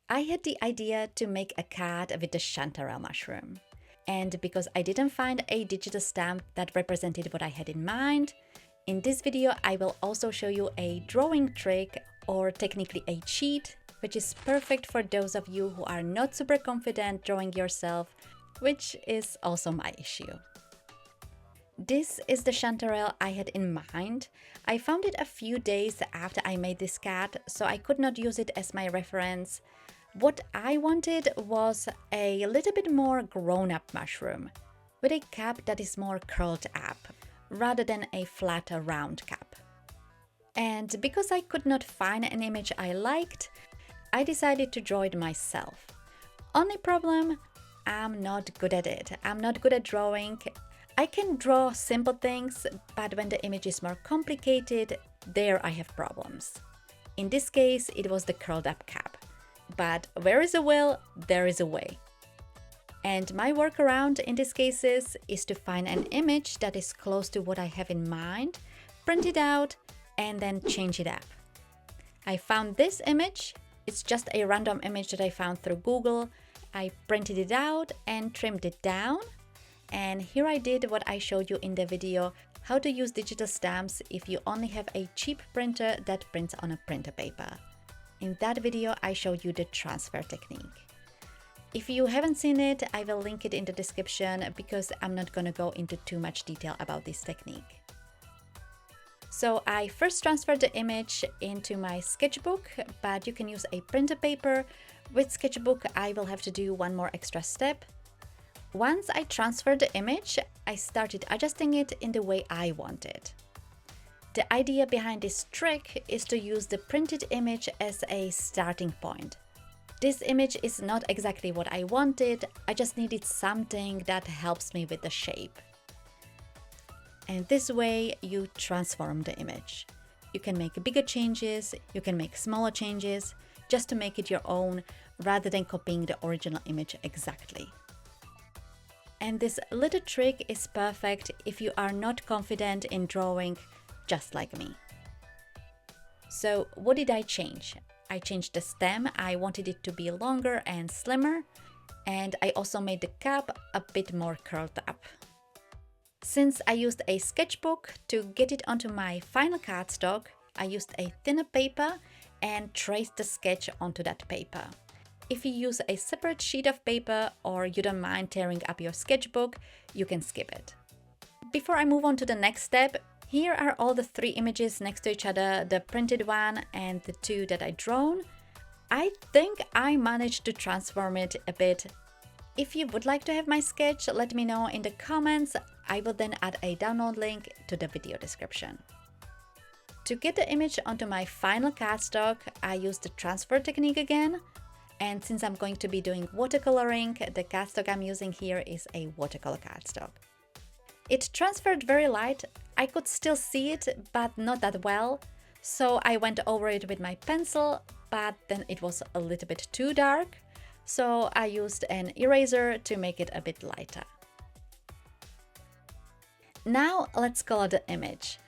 I had the idea to make a card with the chanterelle mushroom. And because I didn't find a digital stamp that represented what I had in mind, in this video I will also show you a drawing trick, or technically a cheat, which is perfect for those of you who are not super confident drawing yourself, which is also my issue. This is the chanterelle I had in mind. I found it a few days after I made this card, so I could not use it as my reference. What I wanted was a little bit more grown-up mushroom, with a cap that is more curled up, rather than a flatter round cap. And because I could not find an image I liked, I decided to draw it myself. Only problem, I'm not good at it. I'm not good at drawing. I can draw simple things, but when the image is more complicated, there I have problems. In this case, it was the curled up cap. But where is a will, there is a way. And my workaround in these cases is to find an image that is close to what I have in mind, print it out, and then change it up. I found this image. It's just a random image that I found through Google. I printed it out and trimmed it down. And here I did what I showed you in the video, how to use digital stamps if you only have a cheap printer that prints on a printer paper. In that video, I showed you the transfer technique. If you haven't seen it, I will link it in the description because I'm not gonna go into too much detail about this technique. So I first transferred the image into my sketchbook, but you can use a printer paper. With sketchbook, I will have to do one more extra step. Once I transferred the image, I started adjusting it in the way I want it. The idea behind this trick is to use the printed image as a starting point. This image is not exactly what I wanted, I just needed something that helps me with the shape. And this way you transform the image. You can make bigger changes, you can make smaller changes, just to make it your own, rather than copying the original image exactly. And this little trick is perfect if you are not confident in drawing, just like me. So what did I change? I changed the stem. I wanted it to be longer and slimmer, and I also made the cap a bit more curled up. Since I used a sketchbook to get it onto my final cardstock, I used a thinner paper and traced the sketch onto that paper. If you use a separate sheet of paper or you don't mind tearing up your sketchbook, you can skip it. Before I move on to the next step, here are all the three images next to each other, the printed one and the two that I drawn. I think I managed to transform it a bit. If you would like to have my sketch, let me know in the comments. I will then add a download link to the video description. To get the image onto my final cardstock, I used the transfer technique again. And since I'm going to be doing watercoloring, the cardstock I'm using here is a watercolor cardstock. It transferred very light. I could still see it, but not that well. So I went over it with my pencil, but then it was a little bit too dark. So I used an eraser to make it a bit lighter. Now let's color the image.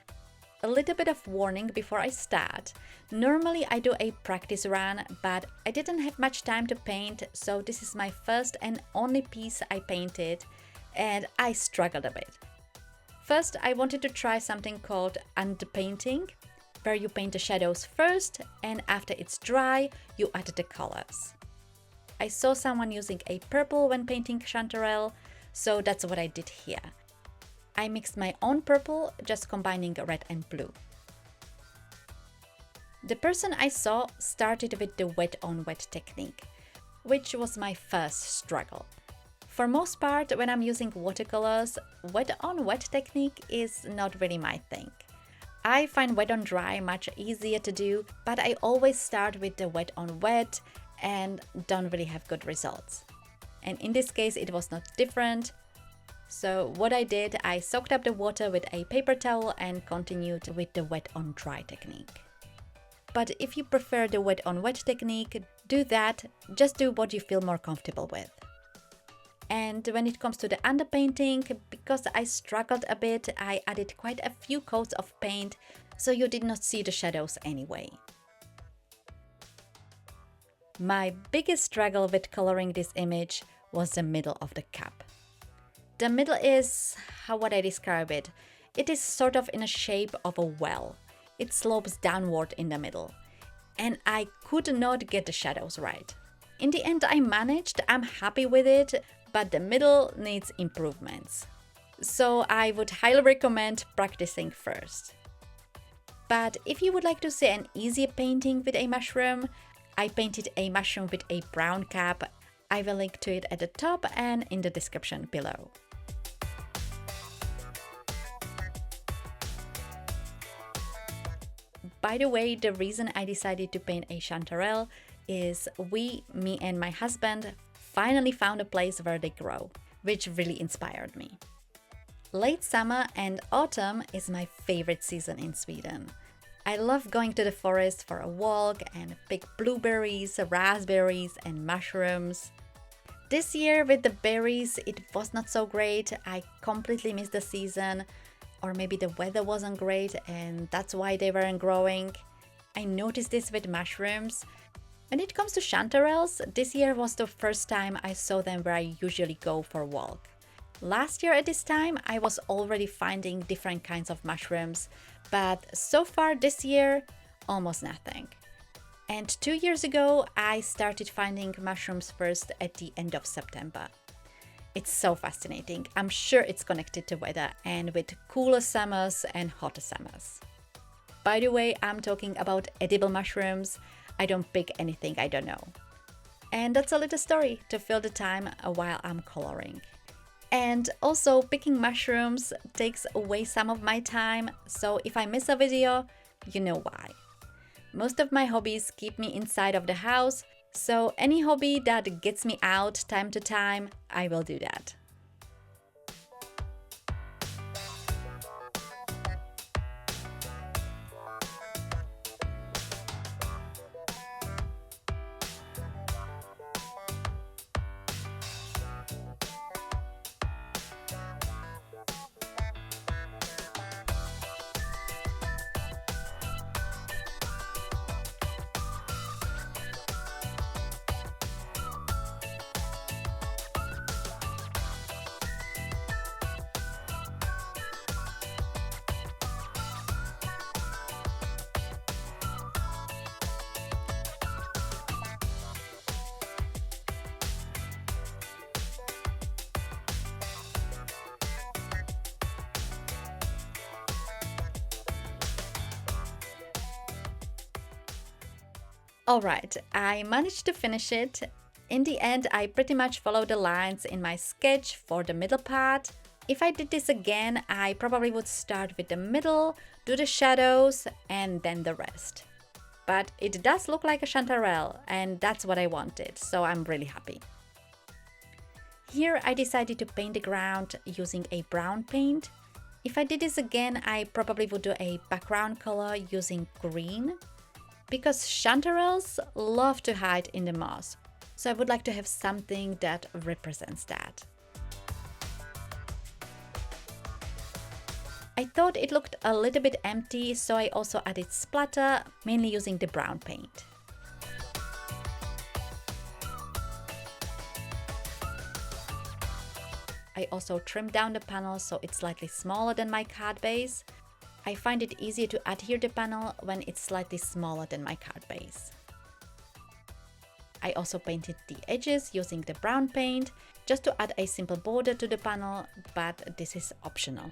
A little bit of warning before I start. Normally I do a practice run, but I didn't have much time to paint, so this is my first and only piece I painted, and I struggled a bit. First, I wanted to try something called underpainting, where you paint the shadows first, and after it's dry, you add the colors. I saw someone using a purple when painting Chanterelle, so that's what I did here. I mixed my own purple, just combining red and blue. The person I saw started with the wet on wet technique, which was my first struggle. For most part, when I'm using watercolors, wet on wet technique is not really my thing. I find wet on dry much easier to do, but I always start with the wet on wet and don't really have good results. And in this case, it was not different. So what I did, I soaked up the water with a paper towel and continued with the wet on dry technique. But if you prefer the wet on wet technique, do that, just do what you feel more comfortable with. And when it comes to the underpainting, because I struggled a bit, I added quite a few coats of paint, so you did not see the shadows anyway. My biggest struggle with coloring this image was the middle of the cup. The middle is, how would I describe it? It is sort of in a shape of a well. It slopes downward in the middle. And I could not get the shadows right. In the end, I managed, I'm happy with it, but the middle needs improvements. So I would highly recommend practicing first. But if you would like to see an easier painting with a mushroom, I painted a mushroom with a brown cap. I will link to it at the top and in the description below. By the way, the reason I decided to paint a chanterelle is me and my husband, finally found a place where they grow, which really inspired me. Late summer and autumn is my favorite season in Sweden. I love going to the forest for a walk and pick blueberries, raspberries and mushrooms. This year with the berries it was not so great. I completely missed the season, or maybe the weather wasn't great and that's why they weren't growing. I noticed this with mushrooms. When it comes to chanterelles, this year was the first time I saw them where I usually go for a walk. Last year at this time, I was already finding different kinds of mushrooms, but so far this year, almost nothing. And 2 years ago, I started finding mushrooms first at the end of September. It's so fascinating. I'm sure it's connected to weather and with cooler summers and hotter summers. By the way, I'm talking about edible mushrooms. I don't pick anything I don't know. And that's a little story to fill the time while I'm coloring. And also picking mushrooms takes away some of my time, so if I miss a video, you know why. Most of my hobbies keep me inside of the house, so any hobby that gets me out time to time, I will do that. Alright, I managed to finish it. In the end, I pretty much followed the lines in my sketch for the middle part. If I did this again, I probably would start with the middle, do the shadows, and then the rest. But it does look like a chanterelle, and that's what I wanted, so I'm really happy. Here I decided to paint the ground using a brown paint. If I did this again, I probably would do a background color using green, because chanterelles love to hide in the moss, so I would like to have something that represents that. I thought it looked a little bit empty, so I also added splatter, mainly using the brown paint. I also trimmed down the panel so it's slightly smaller than my card base. I find it easier to adhere the panel when it's slightly smaller than my card base. I also painted the edges using the brown paint, just to add a simple border to the panel, but this is optional.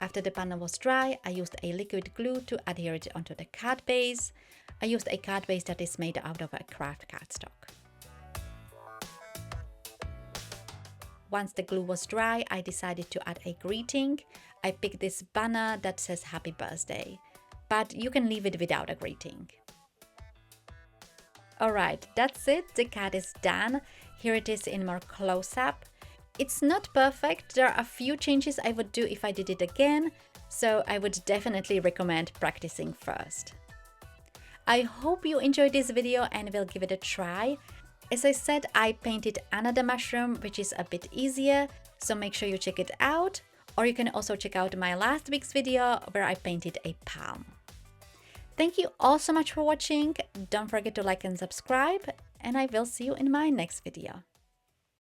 After the panel was dry, I used a liquid glue to adhere it onto the card base. I used a card base that is made out of a craft cardstock. Once the glue was dry, I decided to add a greeting. I picked this banner that says happy birthday, but you can leave it without a greeting. Alright, that's it, the card is done. Here it is in more close-up. It's not perfect, there are a few changes I would do if I did it again, so I would definitely recommend practicing first. I hope you enjoyed this video and will give it a try. As I said, I painted another mushroom, which is a bit easier, so make sure you check it out. Or you can also check out my last week's video where I painted a palm. Thank you all so much for watching. Don't forget to like and subscribe, and I will see you in my next video.